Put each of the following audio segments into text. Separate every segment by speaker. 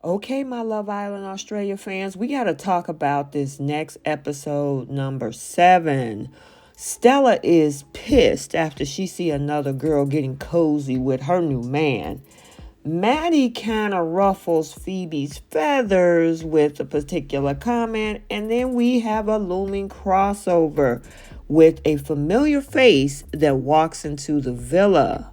Speaker 1: Okay, my Love Island Australia fans, we got to talk about this next episode, number 7. Stella is pissed after she see another girl getting cozy with her new man. Maddie kind of ruffles Phoebe's feathers with a particular comment, and then we have a looming crossover with a familiar face that walks into the villa.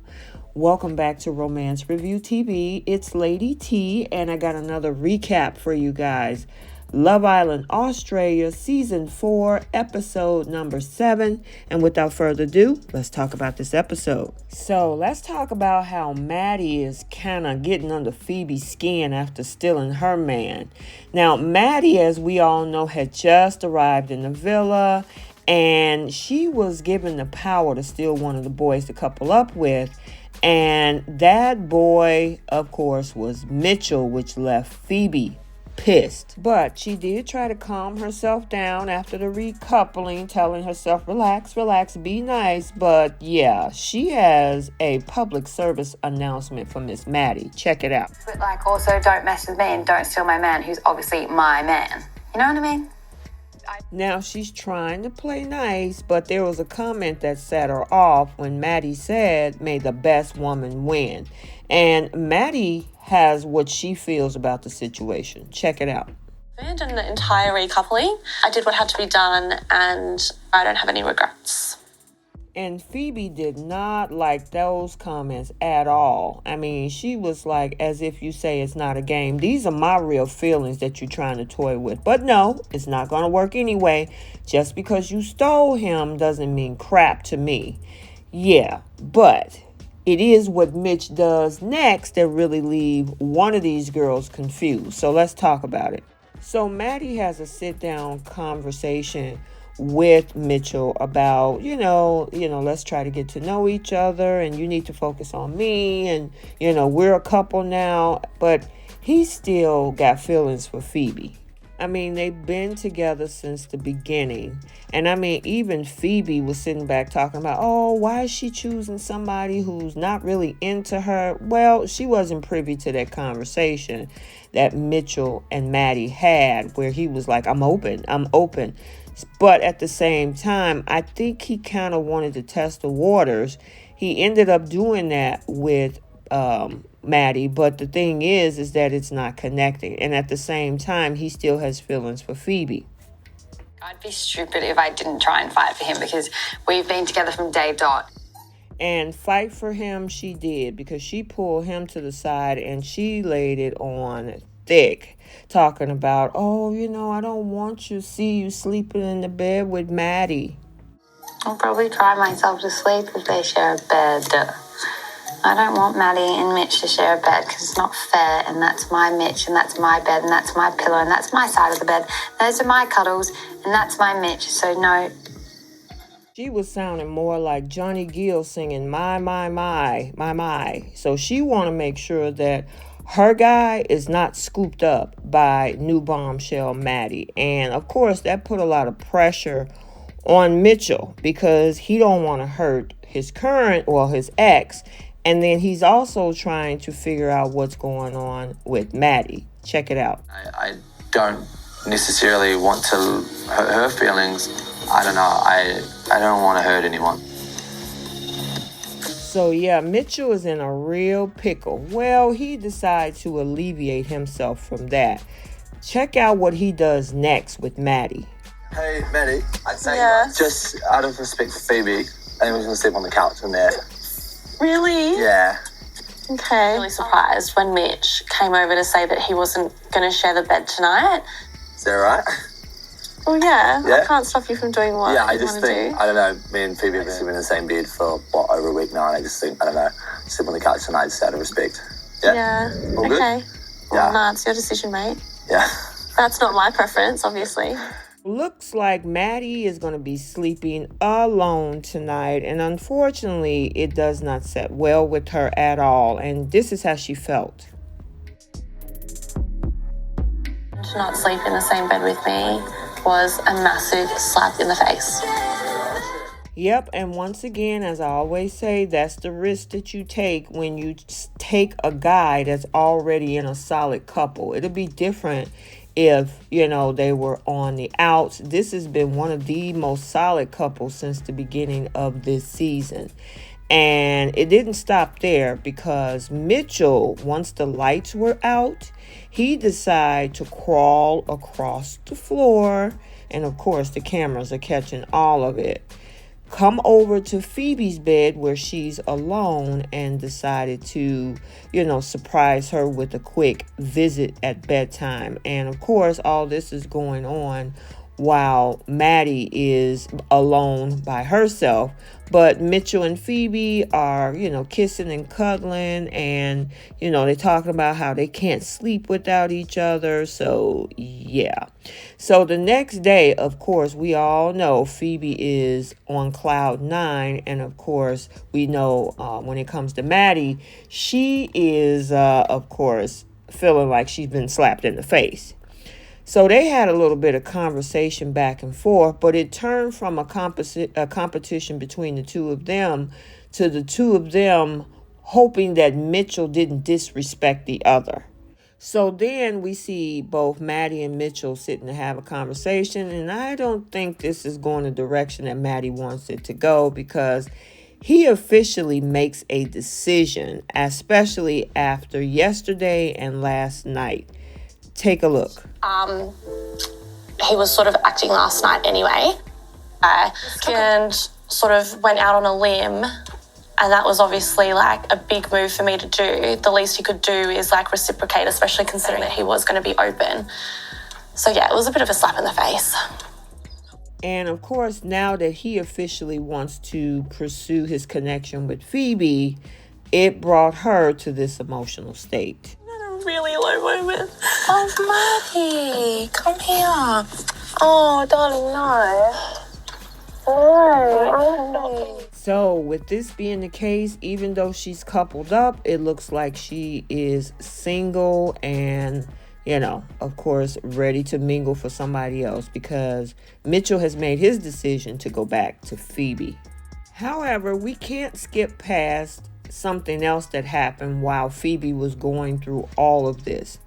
Speaker 1: Welcome back to Romance Review TV. It's Lady T, and I got another recap for you guys. Love Island Australia, Season 4, Episode number 7. And without further ado, let's talk about this episode. So, let's talk about how Maddie is kind of getting under Phoebe's skin after stealing her man. Now, Maddie, as we all know, had just arrived in the villa, and she was given the power to steal one of the boys to couple up with. And that boy, of course, was Mitchell, which left Phoebe pissed. But she did try to calm herself down after the recoupling, telling herself, relax, be nice. But yeah, she has a public service announcement for Miss Maddie. Check it out.
Speaker 2: But also don't mess with me and don't steal my man, who's obviously my man. You know what I mean?
Speaker 1: Now, she's trying to play nice, but there was a comment that set her off when Maddie said, may the best woman win. And Maddie has what she feels about the situation. Check it out.
Speaker 3: And the entire recoupling, I did what had to be done, and I don't have any regrets.
Speaker 1: And Phoebe did not like those comments at all. I mean, she was like, as if you say it's not a game. These are my real feelings that you're trying to toy with. But no, it's not going to work anyway. Just because you stole him doesn't mean crap to me. Yeah, but it is what Mitch does next that really leave one of these girls confused. So let's talk about it. So Maddie has a sit-down conversation with Mitchell about, let's try to get to know each other, and you need to focus on me, and, we're a couple now. But he still got feelings for Phoebe. I mean, they've been together since the beginning. And I mean, even Phoebe was sitting back talking about, oh, why is she choosing somebody who's not really into her? Well, she wasn't privy to that conversation that Mitchell and Maddie had, where he was like, I'm open. But at the same time, I think he kind of wanted to test the waters. He ended up doing that with Maddie, but the thing is that it's not connecting. And at the same time, he still has feelings for Phoebe.
Speaker 2: I'd be stupid if I didn't try and fight for him, because we've been together from day dot.
Speaker 1: And fight for him she did, because she pulled him to the side and she laid it on thick, talking about, oh, I don't want to see you sleeping in the bed with Maddie.
Speaker 2: I'll probably try myself to sleep if they share a bed. I don't want Maddie and Mitch to share a bed, because it's not fair, and that's my Mitch, and that's my bed, and that's my pillow, and that's my side of the bed. Those are my cuddles, and that's my Mitch, so no.
Speaker 1: She was sounding more like Johnny Gill singing my. So she want to make sure that her guy is not scooped up by new bombshell Maddie. And of course, that put a lot of pressure on Mitchell, because he don't want to hurt his his ex. And then he's also trying to figure out what's going on with Maddie. Check it out.
Speaker 4: I don't necessarily want to hurt her feelings. I don't know. I don't want to hurt anyone.
Speaker 1: So yeah, Mitchell is in a real pickle. Well, he decides to alleviate himself from that. Check out what he does next with Maddie.
Speaker 4: Hey, Maddie. I'd say
Speaker 3: Yes.
Speaker 4: just out of respect for Phoebe, I think we're going to sleep on the couch in there.
Speaker 3: Really?
Speaker 4: Yeah.
Speaker 3: Okay. Really surprised when Mitch came over to say that he wasn't going to share the bed tonight.
Speaker 4: Is that right?
Speaker 3: Well, yeah.
Speaker 4: Yeah.
Speaker 3: I can't stop you from doing what
Speaker 4: Yeah, I
Speaker 3: you
Speaker 4: just
Speaker 3: want to
Speaker 4: think,
Speaker 3: do.
Speaker 4: I don't know, me and Phoebe have been sleeping in the same bed for, over a week now, and I just think, I don't know, sleep on the couch tonight just out of respect. Yeah?
Speaker 3: Yeah.
Speaker 4: All good?
Speaker 3: Okay.
Speaker 4: Yeah.
Speaker 3: Well, nah, it's your decision, mate.
Speaker 4: Yeah.
Speaker 3: That's not my preference, obviously.
Speaker 1: Looks like Maddie is going to be sleeping alone tonight, and unfortunately, it does not set well with her at all, and this is how she felt.
Speaker 3: To not sleep in the same bed with me was a massive slap in the face.
Speaker 1: Yep, and once again, as I always say, that's the risk that you take when you take a guy that's already in a solid couple. It'll be different if, they were on the outs. This has been one of the most solid couples since the beginning of this season. And it didn't stop there, because Mitchell, once the lights were out, he decided to crawl across the floor. And of course, the cameras are catching all of it. Come over to Phoebe's bed where she's alone, and decided to, surprise her with a quick visit at bedtime. And of course, all this is going on while Maddie is alone by herself. But Mitchell and Phoebe are, kissing and cuddling, and, they're talking about how they can't sleep without each other. So, yeah. So the next day, of course, we all know Phoebe is on cloud 9. And of course, we know when it comes to Maddie, she is, of course, feeling like she's been slapped in the face. So they had a little bit of conversation back and forth, but it turned from a competition between the two of them to the two of them hoping that Mitchell didn't disrespect the other. So then we see both Maddie and Mitchell sitting to have a conversation, and I don't think this is going the direction that Maddie wants it to go, because he officially makes a decision, especially after yesterday and last night. Take a look.
Speaker 3: He was sort of acting last night anyway. And sort of went out on a limb, and that was obviously like a big move for me to do. The least he could do is like reciprocate, especially considering that he was going to be open. So yeah, it was a bit of a slap in the face.
Speaker 1: And of course, now that he officially wants to pursue his connection with Phoebe, it brought her to this emotional state.
Speaker 3: Really low moment. Oh, Maddie, come here. Oh, darling, no.
Speaker 1: So with this being the case, even though she's coupled up, it looks like she is single and, of course, ready to mingle for somebody else, because Mitchell has made his decision to go back to Phoebe. However, we can't skip past something else that happened while Phoebe was going through all of this,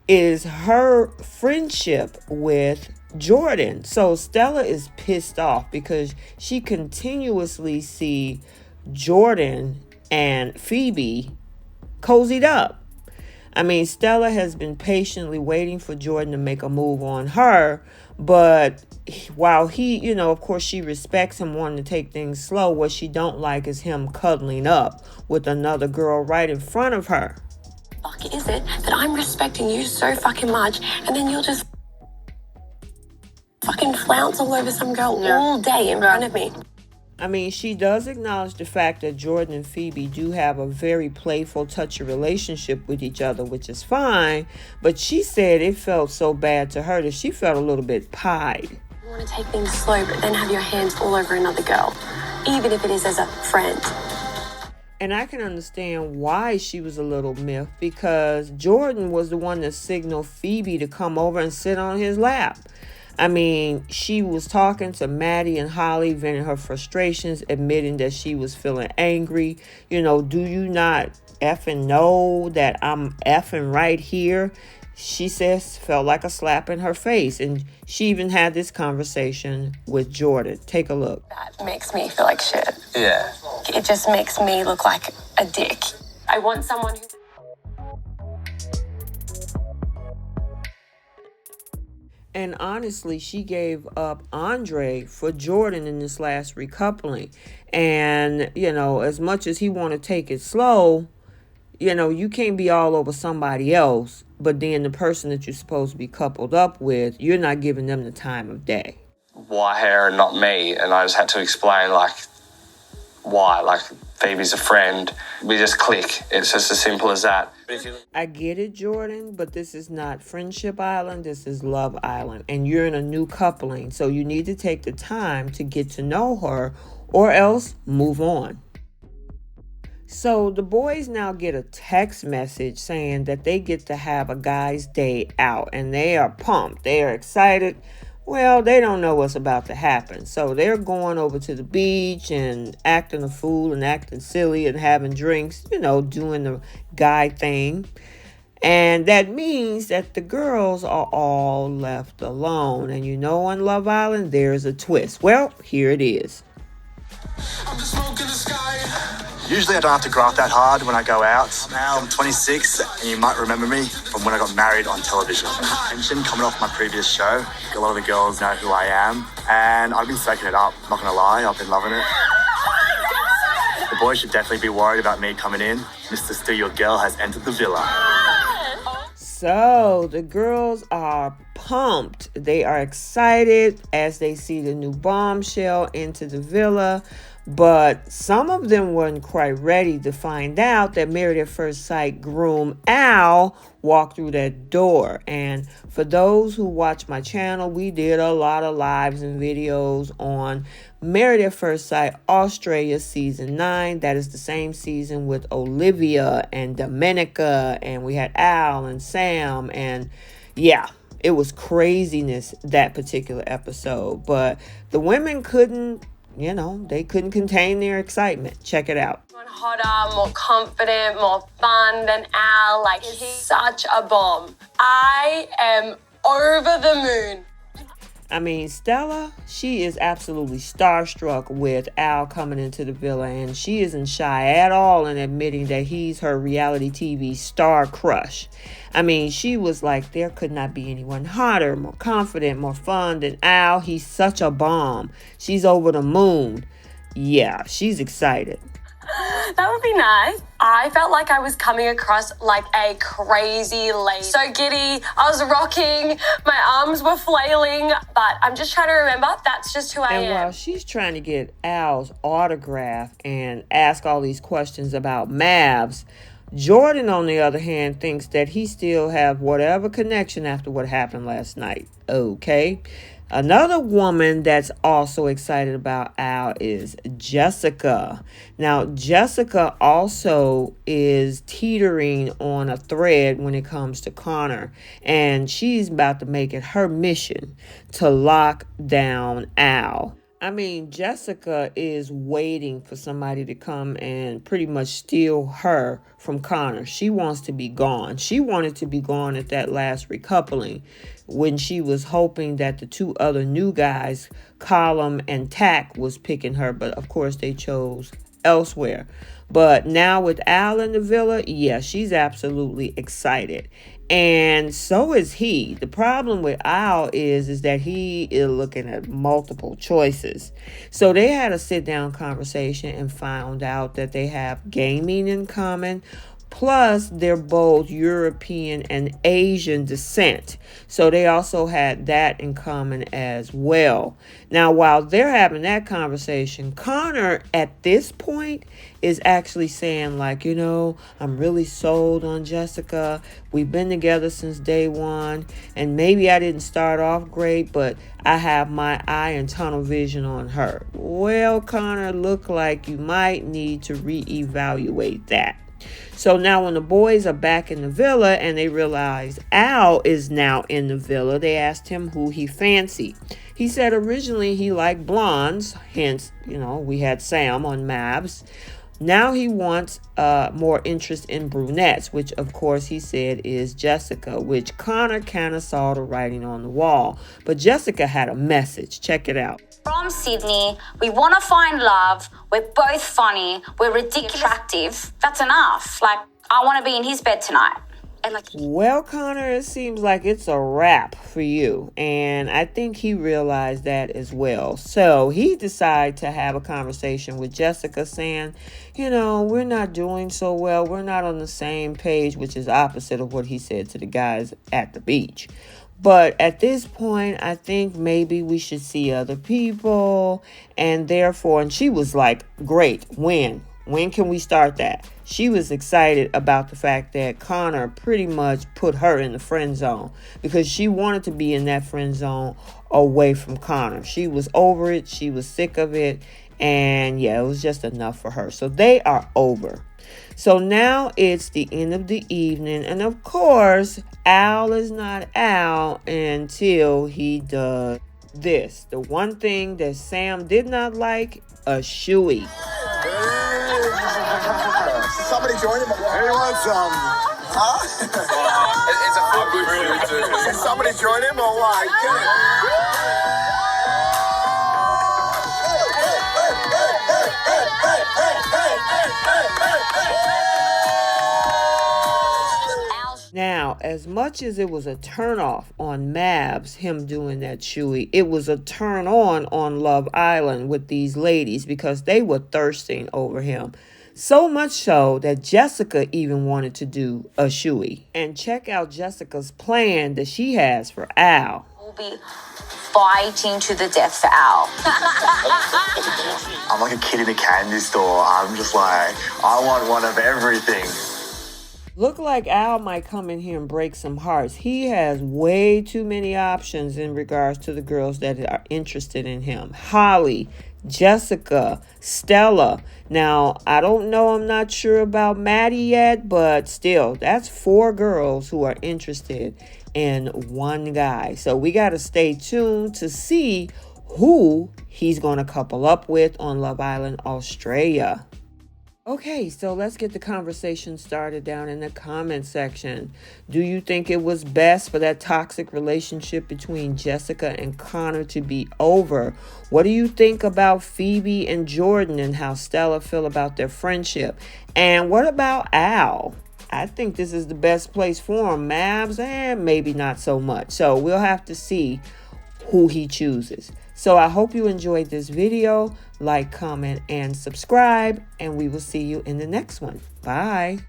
Speaker 1: is her friendship with Jordan. So Stella is pissed off because she continuously see Jordan and Phoebe cozied up. I mean, Stella has been patiently waiting for Jordan to make a move on her, but while he, of course she respects him wanting to take things slow, what she don't like is him cuddling up with another girl right in front of her.
Speaker 3: Fuck is it that I'm respecting you so fucking much, and then you'll just fucking flounce all over some girl all day in front of me?
Speaker 1: I mean, she does acknowledge the fact that Jordan and Phoebe do have a very playful, touchy relationship with each other, which is fine. But she said it felt so bad to her that she felt a little bit pied.
Speaker 3: You want to take things slow, but then have your hands all over another girl, even if it is as a friend.
Speaker 1: And I can understand why she was a little miffed, because Jordan was the one that signaled Phoebe to come over and sit on his lap. I mean, she was talking to Maddie and Holly, venting her frustrations, admitting that she was feeling angry. Do you not effing know that I'm effing right here? She says felt like a slap in her face. And she even had this conversation with Jordan. Take a look.
Speaker 3: That makes me feel like shit.
Speaker 4: Yeah.
Speaker 3: It just makes me look like a dick. I want someone who...
Speaker 1: And honestly, she gave up Andre for Jordan in this last recoupling. And, as much as he want to take it slow, you can't be all over somebody else, but then the person that you're supposed to be coupled up with, you're not giving them the time of day.
Speaker 5: Why her and not me? And I just had to explain, why. Phoebe's a friend. We just click. It's just as simple as that.
Speaker 1: I get it, Jordan, but this is not Friendship Island. This is Love Island. And you're in a new coupling, so you need to take the time to get to know her, or else move on. So the boys now get a text message saying that they get to have a guy's day out, and they are pumped. They are excited. Well, they don't know what's about to happen. So they're going over to the beach and acting a fool and acting silly and having drinks, doing the guy thing. And that means that the girls are all left alone. And on Love Island, there's a twist. Well, here it is.
Speaker 6: Usually I don't have to graft that hard when I go out. Now I'm 26 and you might remember me from when I got married on television. Mention coming off my previous show, a lot of the girls know who I am and I've been soaking it up, not gonna lie, I've been loving it. The boys should definitely be worried about me coming in. Mr. Steal Your Girl has entered the villa.
Speaker 1: So the girls are pumped. They are excited as they see the new bombshell into the villa. But some of them weren't quite ready to find out that Married at First Sight groom Al walked through that door. And for those who watch my channel, we did a lot of lives and videos on Married at First Sight Australia Season 9. That is the same season with Olivia and Domenica. And we had Al and Sam. And yeah, it was craziness that particular episode. But the women couldn't they couldn't contain their excitement. Check it out.
Speaker 3: Hotter, more confident, more fun than Al. Like, he's such a bomb. I am over the moon.
Speaker 1: I mean, Stella, she is absolutely starstruck with Al coming into the villa, and she isn't shy at all in admitting that he's her reality TV star crush. I mean, she was like, there could not be anyone hotter, more confident, more fun than Al. He's such a bomb. She's over the moon. Yeah, she's excited.
Speaker 3: That would be nice. I felt like I was coming across like a crazy lady. So giddy, I was rocking, my arms were flailing, but I'm just trying to remember, that's just who I am.
Speaker 1: And while she's trying to get Al's autograph and ask all these questions about Mavs, Jordan, on the other hand, thinks that he still have whatever connection after what happened last night. Okay. Another woman that's also excited about Al is Jessica. Now, Jessica also is teetering on a thread when it comes to Connor. And she's about to make it her mission to lock down Al. I mean, Jessica is waiting for somebody to come and pretty much steal her from Connor. She wants to be gone. She wanted to be gone at that last recoupling when she was hoping that the two other new guys, Column and Tack, was picking her. But of course, they chose elsewhere. But now with Al in the villa, yeah, she's absolutely excited. And so is he. The problem with Al is that he is looking at multiple choices. So they had a sit-down conversation and found out that they have gaming in common. Plus, they're both European and Asian descent. So they also had that in common as well. Now, while they're having that conversation, Connor, at this point, is actually saying, like, I'm really sold on Jessica. We've been together since day one. And maybe I didn't start off great, but I have my eye and tunnel vision on her. Well, Connor, look like you might need to reevaluate that. So now when the boys are back in the villa and they realize Al is now in the villa, they asked him who he fancied. He said originally he liked blondes, hence, we had Sam on Mavs. Now he wants more interest in brunettes, which of course he said is Jessica, which Connor kind of saw the writing on the wall. But Jessica had a message. Check it out.
Speaker 7: From Sydney, we want to find love, we're both funny, we're ridiculous attractive. That's enough. Like, I want to be in his bed tonight. And
Speaker 1: well, Connor, it seems like it's a wrap for you. And I think he realized that as well. So he decided to have a conversation with Jessica saying, we're not doing so well. We're not on the same page, which is opposite of what he said to the guys at the beach. But at this point, I think maybe we should see other people. And therefore, and she was like, great, when? When can we start that? She was excited about the fact that Connor pretty much put her in the friend zone because she wanted to be in that friend zone away from Connor. She was over it. She was sick of it. And yeah, it was just enough for her. So they are over. So now it's the end of the evening. And of course, Al is not Al until he does this. The one thing that Sam did not like, a shoey.
Speaker 6: Somebody join him. Who wants some? Huh?
Speaker 5: It's a feel good food too.
Speaker 6: Can somebody join him or what? Get it.
Speaker 1: Now, as much as it was a turnoff on Mavs, him doing that shoey, it was a turn on Love Island with these ladies because they were thirsting over him. So much so that Jessica even wanted to do a shoey. And check out Jessica's plan that she has for Al.
Speaker 7: We'll be fighting to the death for Al.
Speaker 6: I'm like a kid in a candy store. I'm just like, I want one of everything.
Speaker 1: Look like Al might come in here and break some hearts. He has way too many options in regards to the girls that are interested in him. Holly, Jessica, Stella. Now, I don't know, I'm not sure about Maddie yet, but still, that's 4 girls who are interested in one guy. So we got to stay tuned to see who he's going to couple up with on Love Island Australia. Okay, so let's get the conversation started down in the comment section. Do you think it was best for that toxic relationship between Jessica and Connor to be over? What do you think about Phoebe and Jordan and how Stella feel about their friendship? And what about Al? I think this is the best place for him. Mavs, and maybe not so much. So we'll have to see who he chooses. So I hope you enjoyed this video. Like, comment, and subscribe, and we will see you in the next one. Bye.